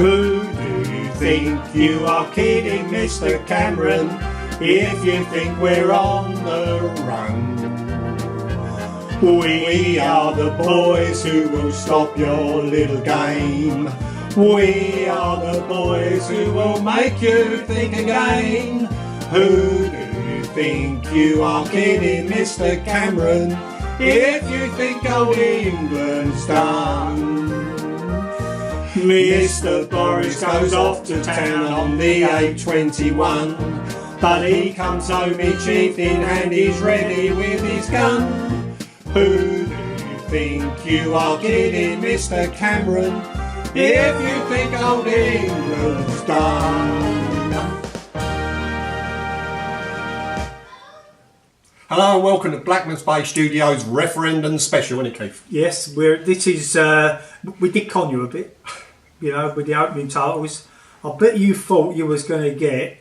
Who do you think you are kidding, Mr. Cameron, if you think we're on the run? We are the boys who will stop your little game. We are the boys who will make you think again. Who do you think you are kidding, Mr. Cameron, if you think old England's done? Mr. Boris goes off to town on the A21, but he comes home each evening and he's ready with his gun. Who do you think you are kidding, Mr. Cameron, if you think old England's done? Hello and welcome to Blackmans Bay Studios referendum special, isn't it, Keith? Yes, this is. We did con you a bit, with the opening titles. I bet you thought you was going to get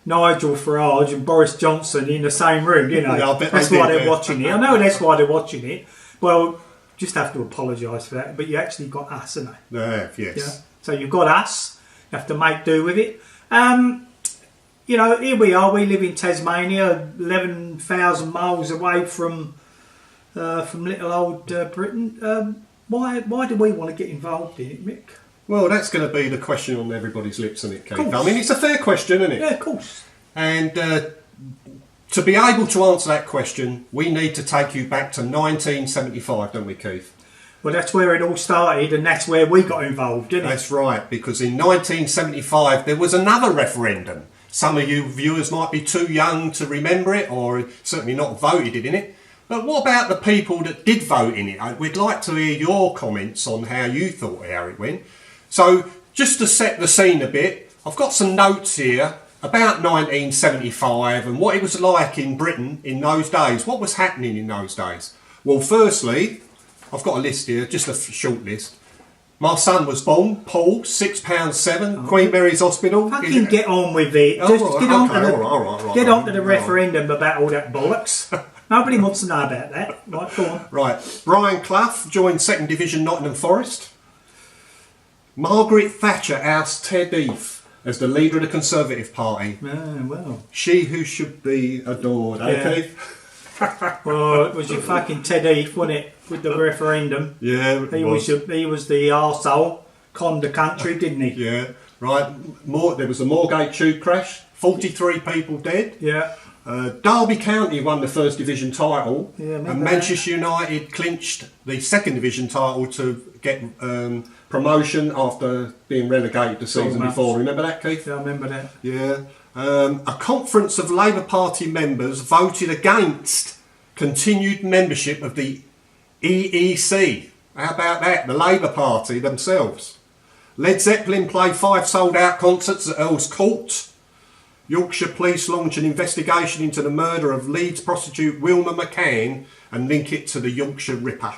Nigel Farage and Boris Johnson in the same room, Yeah, I bet that's they why did, they're yeah. watching it. I know that's why they're watching it. Well, just have to apologise for that. But you actually got us, haven't you? Yes. Yeah. So you've got us. You have to make do with it. Here we are. We live in Tasmania, 11,000 miles away from little old Britain. Why do we want to get involved in it, Mick? Well, that's going to be the question on everybody's lips, isn't it, Keith? I mean, it's a fair question, isn't it? Yeah, of course. And to be able to answer that question, we need to take you back to 1975, don't we, Keith? Well, that's where it all started, and that's where we got involved, didn't it? That's right, because in 1975 there was another referendum. Some of you viewers might be too young to remember it, or certainly not voted in it. But what about the people that did vote in it? We'd like to hear your comments on how you thought how it went. So, just to set the scene a bit, I've got some notes here about 1975 and what it was like in Britain in those days. What was happening in those days? Well, firstly, I've got a list here, just a short list. My son was born, Paul, £6.7, Queen Mary's Hospital. Fucking get on with it. Oh, Just right, get on okay, to the, all right, get on to the all right. referendum about all that bollocks. Nobody wants to know about that. Right, go on. Right, Brian Clough joined 2nd Division Nottingham Forest. Margaret Thatcher ousted Ted Heath as the leader of the Conservative Party. Well. She who should be adored, Keith? Well, it was your fucking Ted Heath, wasn't it, with the referendum? Yeah, He was the arsehole, conned the country, didn't he? Yeah, right. There was a Moorgate tube crash, 43 people dead. Yeah. Derby County won the 1st Division title, Yeah, and Manchester United clinched the 2nd Division title to get promotion after being relegated the season before. Remember that, Keith? Yeah, I remember that. Yeah. A conference of Labour Party members voted against continued membership of the EEC. How about that? The Labour Party themselves. Led Zeppelin played 5 sold-out concerts at Earl's Court. Yorkshire Police launched an investigation into the murder of Leeds prostitute Wilma McCann and link it to the Yorkshire Ripper.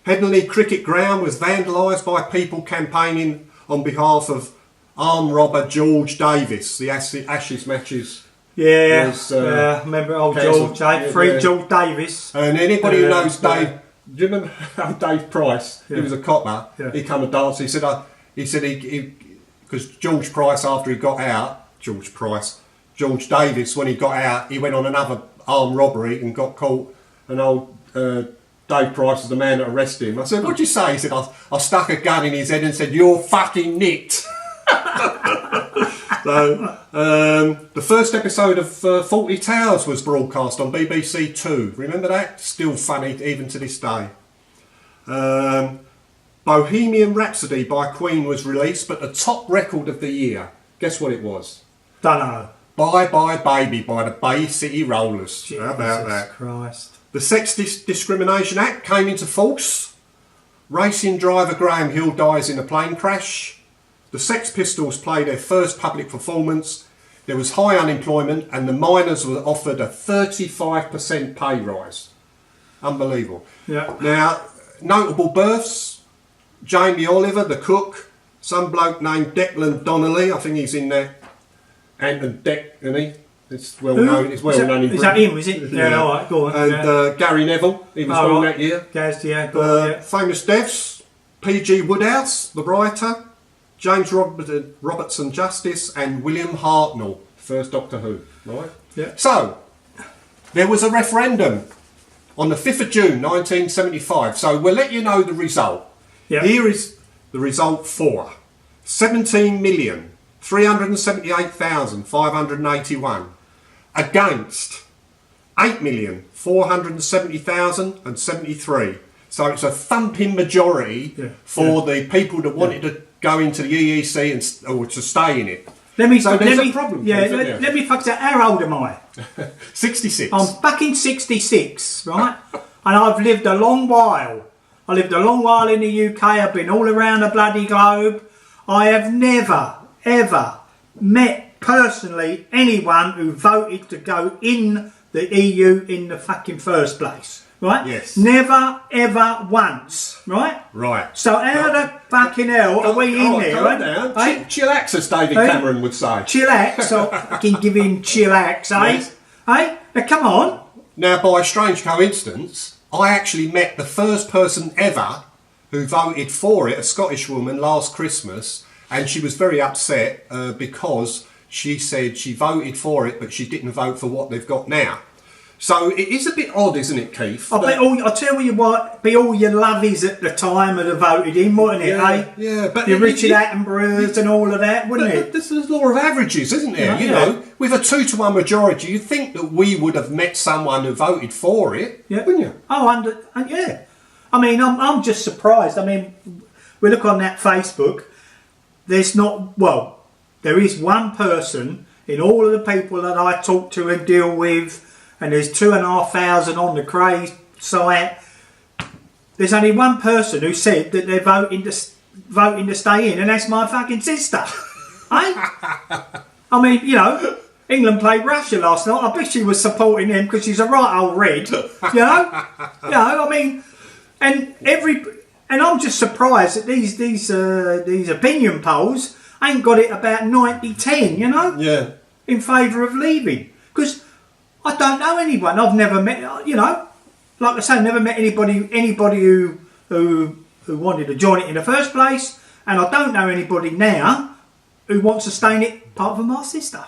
Headingley Cricket Ground was vandalised by people campaigning on behalf of armed robber George Davis. The Ashes matches. Yeah, was, I remember old cancelled. George, George Davis. And anybody who knows Dave, do you remember how Dave Price? Yeah. He was a copper. Yeah. He come and dance. He said because George Price, after he got out, George Davis, when he got out, he went on another armed robbery and got caught. And old Dave Price was the man that arrested him. I said, "What'd you say?" He said, "I stuck a gun in his head and said, 'You're fucking nicked.'" So, the first episode of Fawlty Towers was broadcast on BBC Two. Remember that? Still funny even to this day. Bohemian Rhapsody by Queen was released, but the top record of the year, guess what it was? Dunno. Bye Bye Baby by the Bay City Rollers. Jesus How about that? Christ. The Sex Discrimination Act came into force. Racing driver Graham Hill dies in a plane crash. The Sex Pistols played their first public performance. There was high unemployment and the miners were offered a 35% pay rise. Unbelievable. Yeah. Now, notable births. Jamie Oliver, the cook. Some bloke named Declan Donnelly. I think he's in there. Anton Deck, isn't he? It's well known. It's well known in Britain. Is that him? Is it? Yeah, all right, go on. And Gary Neville, he was born that year. Gaz, yeah, go on, yeah. Famous deaths: P.G. Woodhouse, the writer; James Robertson Justice, and William Hartnell, first Doctor Who, right? Yeah. So, there was a referendum on the 5th of June 1975, so we'll let you know the result. Yeah. Here is the result for 17,378,581 against 8,470,073. So it's a thumping majority for the people that wanted to go into the EEC or to stay in it. Let me problem. Yeah, let me focus out. How old am I? 66. I'm fucking 66, right? And I've lived a long while. I lived a long while in the UK. I've been all around the bloody globe. I have never, ever met personally anyone who voted to go in the EU in the fucking first place, right? Yes. Never, ever once, right? Right. So how the fucking hell are we in there, right? Hey? Chillax, as David Cameron would say. Chillax, or fucking give him chillax, eh? Yes. Hey? Now come on. Now, by a strange coincidence, I actually met the first person ever who voted for it, a Scottish woman, last Christmas, and she was very upset because she said she voted for it, but she didn't vote for what they've got now. So it is a bit odd, isn't it, Keith? I'll tell you what, be all your lovies at the time would have voted in, wouldn't it, eh? Yeah, but your Richard Attenboroughs and all of that, wouldn't it? There's a law of averages, isn't there? You know, with a 2-to-1 majority, you'd think that we would have met someone who voted for it, wouldn't you? Oh, yeah. I mean, I'm just surprised. I mean, we look on that Facebook, there's not, well, there is one person in all of the people that I talk to and deal with, and there's 2,500 on the Cray site. There's only one person who said that they're voting to stay in, and that's my fucking sister. I mean, you know, England played Russia last night. I bet she was supporting them because she's a right old red. You know, I mean, and I'm just surprised that these opinion polls ain't got it about 90-10. You know, in favour of leaving, because I don't know anyone. I've never met, you know, like I say, never met anybody who wanted to join it in the first place, and I don't know anybody now who wants to stay in it apart from my sister.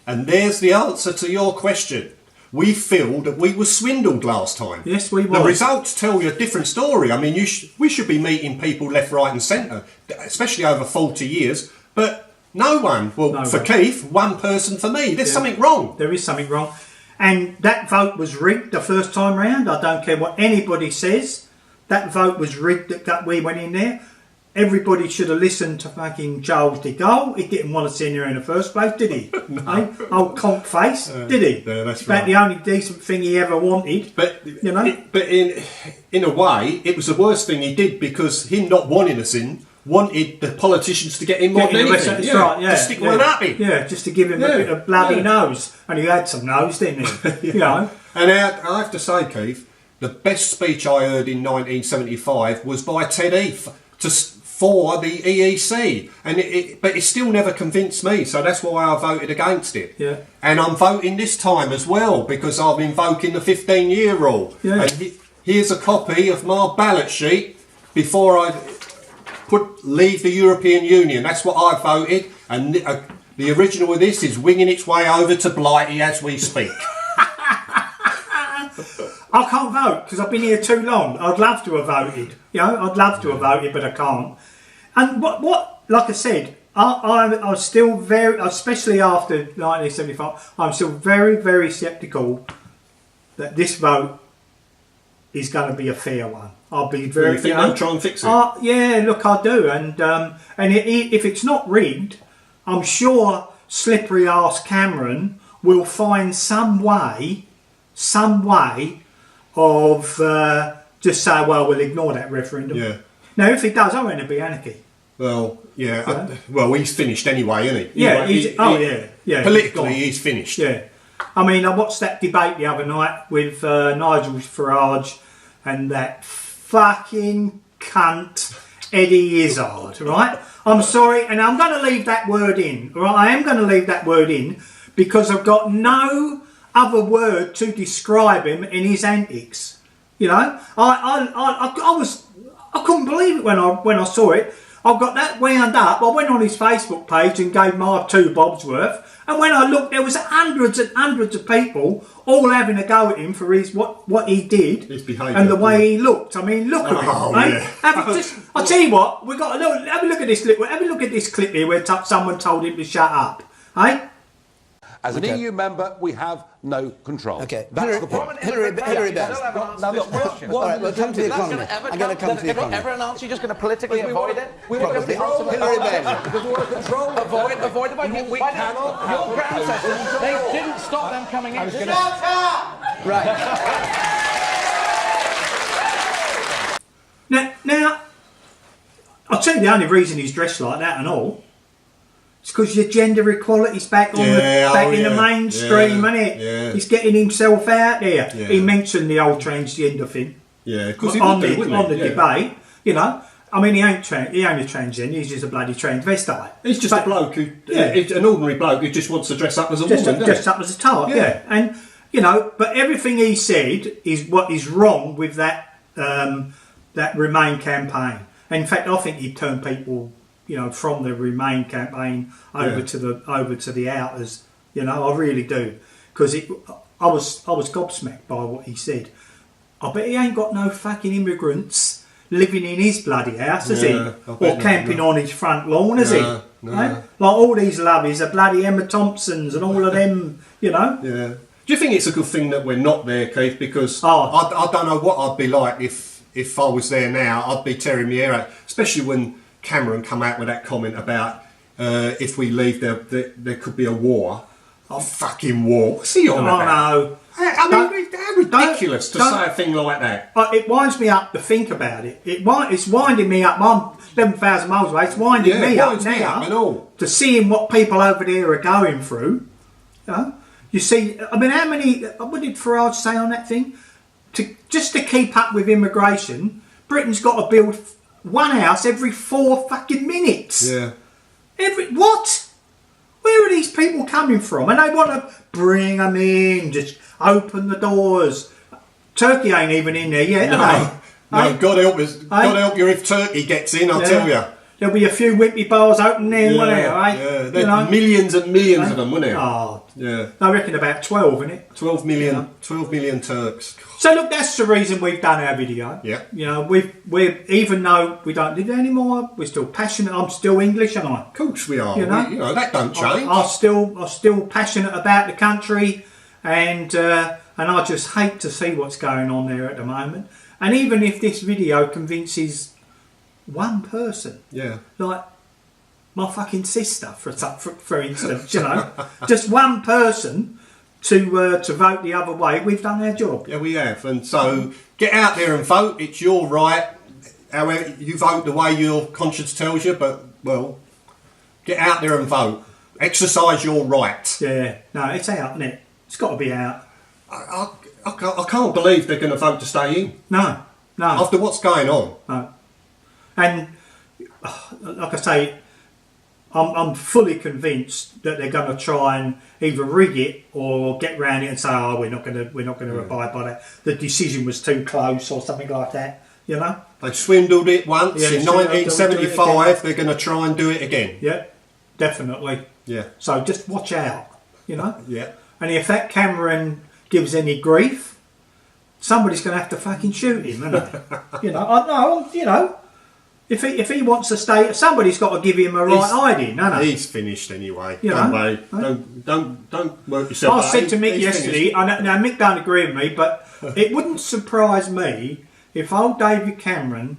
And there's the answer to your question. We feel that we were swindled last time. Yes, we were. The results tell you a different story. I mean, we should be meeting people left, right and centre, especially over 40 years, but no one. Well, for Keith, one person for me. There's something wrong. There is something wrong. And that vote was rigged the first time round. I don't care what anybody says. That vote was rigged that we went in there. Everybody should have listened to fucking Charles de Gaulle. He didn't want us in there in the first place, did he? No. Old conk face, did he? Yeah, that's about the only decent thing he ever wanted. But you know, but in a way, it was the worst thing he did, because him not wanting us in wanted the politicians to get in more than anything. That's right, to stick one up in. Yeah, just to give him a bit of bloody nose. And he had some nose, didn't he? You know. And I have to say, Keith, the best speech I heard in 1975 was by Ted Heath for the EEC, but it still never convinced me, so that's why I voted against it. Yeah. And I'm voting this time as well, because I'm invoking the 15-year rule. Yeah. And here's a copy of my ballot sheet before I leave the European Union. That's what I voted, and the original of this is winging its way over to Blighty as we speak. I can't vote because I've been here too long. I'd love to have voted. You know, I'd love to have voted, but I can't. And what like I said, I'm still very, especially after 1975, I'm still very, very sceptical that this vote is going to be a fair one. I'll be very. You think they'll try and fix it? Yeah, look, I do, and if it's not rigged, I'm sure slippery ass Cameron will find some way of just say, well, we'll ignore that referendum. Yeah. Now, if he does, I want to be anarchy. Well, yeah. Well, he's finished anyway, isn't he? Yeah. Yeah. Politically, he's finished. Yeah. I mean, I watched that debate the other night with Nigel Farage and that fucking cunt Eddie Izzard, right? I'm sorry, and I'm going to leave that word in, right? I am going to leave that word in because I've got no other word to describe him in his antics. You know, I couldn't believe it when I saw it. I got that wound up. I went on his Facebook page and gave my 2 bobs worth. And when I looked, there was hundreds and hundreds of people all having a go at him for his what he did, his behaviour, and the way he looked. I mean, look at him, mate. Yeah. I'll tell you what, we got have a look at this. Have a look at this clip here where someone told him to shut up, eh? As an EU member, we have no control. Okay, That's the point. Hillary Benz. Now look, All right, we'll come to the economy. I'm going to come to the economy. Ever an answer? You're just going to politically avoid it? Probably. Hillary Benz. Because we want to control. Avoid the We cannot. Your grandson, they didn't stop them coming in. Right. Now, I'll tell you the only reason he's dressed like that and all. It's because your gender equality's back on in the mainstream, isn't it? Yeah. He's getting himself out there. Yeah. He mentioned the whole transgender thing. Yeah, because on the debate, you know. I mean, he only transgender. He's just a bloody transvestite. He's just a bloke who, an ordinary bloke who just wants to dress up as a woman. Dress up as a tart, yeah. And you know, but everything he said is what is wrong with that that Remain campaign. In fact, I think he turned people, you know, from the Remain campaign over to the outers. You know, I really do, because I was gobsmacked by what he said. I bet he ain't got no fucking immigrants living in his bloody house, has he? Or camping on his front lawn, has he? No. Right? Like all these lovies are bloody Emma Thompsons and all of them, you know. Yeah. Do you think it's a good thing that we're not there, Keith? Because I don't know what I'd be like if I was there now. I'd be tearing my hair out, especially when Cameron come out with that comment about if we leave there could be a war. A fucking war. What's he on about? No. I mean, how ridiculous to say a thing like that. It winds me up to think about it. It's winding me up. I'm 11,000 miles away. It's winding me up now to seeing what people over there are going through. You know? You see, I mean, how many? What did Farage say on that thing? Just to keep up with immigration, Britain's got to build one house every 4 fucking minutes. Yeah. What? Where are these people coming from? And they want to bring them in, just open the doors. Turkey ain't even in there yet, are they? No, God help us. God help you if Turkey gets in, I'll tell you. There'll be a few wimpy bars open there, won't there, Yeah, there's millions and millions of them, wouldn't there? Oh, yeah. I reckon about 12, isn't it? 12 million, 12 million Turks. So look, that's the reason we've done our video. Yeah. You know, we're even though we don't live there anymore, we're still passionate. I'm still English, aren't I? Of course we are. You know, that don't change. I'm still passionate about the country, and I just hate to see what's going on there at the moment. And even if this video convinces one person, like my fucking sister, for instance, you know, just one person to vote the other way, we've done our job. Yeah, we have. And so get out there and vote. It's your right. However, you vote the way your conscience tells you, but, well, get out there and vote. Exercise your right. Yeah, no, it's out, isn't it? It's got to be out. I can't believe they're going to vote to stay in. No. After what's going on. No. And, like I say, I'm fully convinced that they're going to try and either rig it or get round it and say, "Oh, we're not going to abide by that. The decision was too close," or something like that. You know, they swindled it once in 1975. They're going to try and do it again. Yeah, definitely. Yeah. So just watch out. You know. Yeah. And if that Cameron gives any grief, somebody's going to have to fucking shoot him, isn't they? You know. If he wants to stay, somebody's got to give him a right hiding, hasn't he? He's finished anyway. You know? Don't work yourself out. I said to Mick yesterday, now Mick don't agree with me, but it wouldn't surprise me if old David Cameron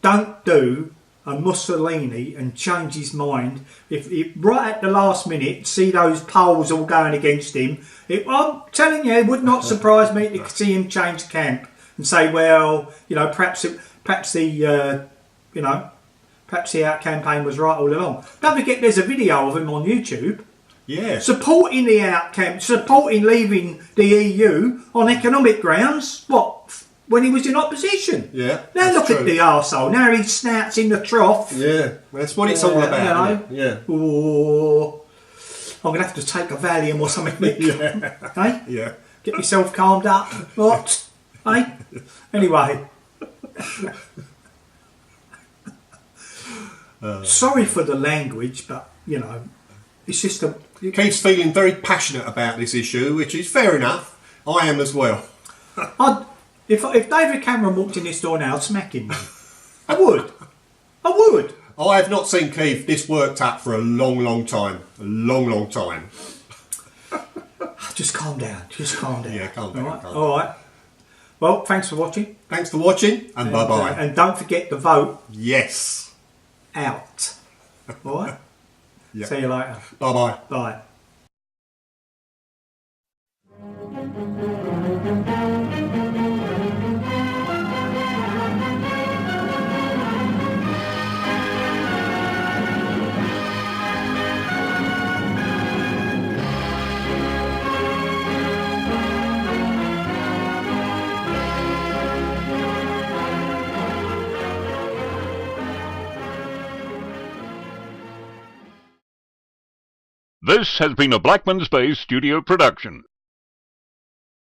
don't do a Mussolini and change his mind. If right at the last minute, see those polls all going against him, I'm telling you, it would not surprise me to see him change camp and say, well, you know, perhaps the out campaign was right all along. Don't forget there's a video of him on YouTube. Yeah. Supporting the out camp, supporting leaving the EU on economic grounds. What? When he was in opposition. Yeah. Now look at the arsehole. Now he snouts in the trough. Yeah. That's what it's all about. You know? Yeah. Or I'm going to have to take a Valium or something. Yeah. Hey? Yeah. Get myself calmed up. What? Hey? Anyway. Sorry for the language, but, you know, it's just a... Keith's feeling very passionate about this issue, which is fair enough. I am as well. If David Cameron walked in this door now, I'd smack him. I would. I would. I have not seen Keith this worked up for a long, long time. A long, long time. Just calm down. Just calm down. Yeah, calm down. All right. Calm down. All right. Well, thanks for watching. Thanks for watching, and bye-bye. And don't forget to vote Yes. out. All right? Yep. See you later. Bye-bye. Bye. This has been a Blackmans Bay studio production.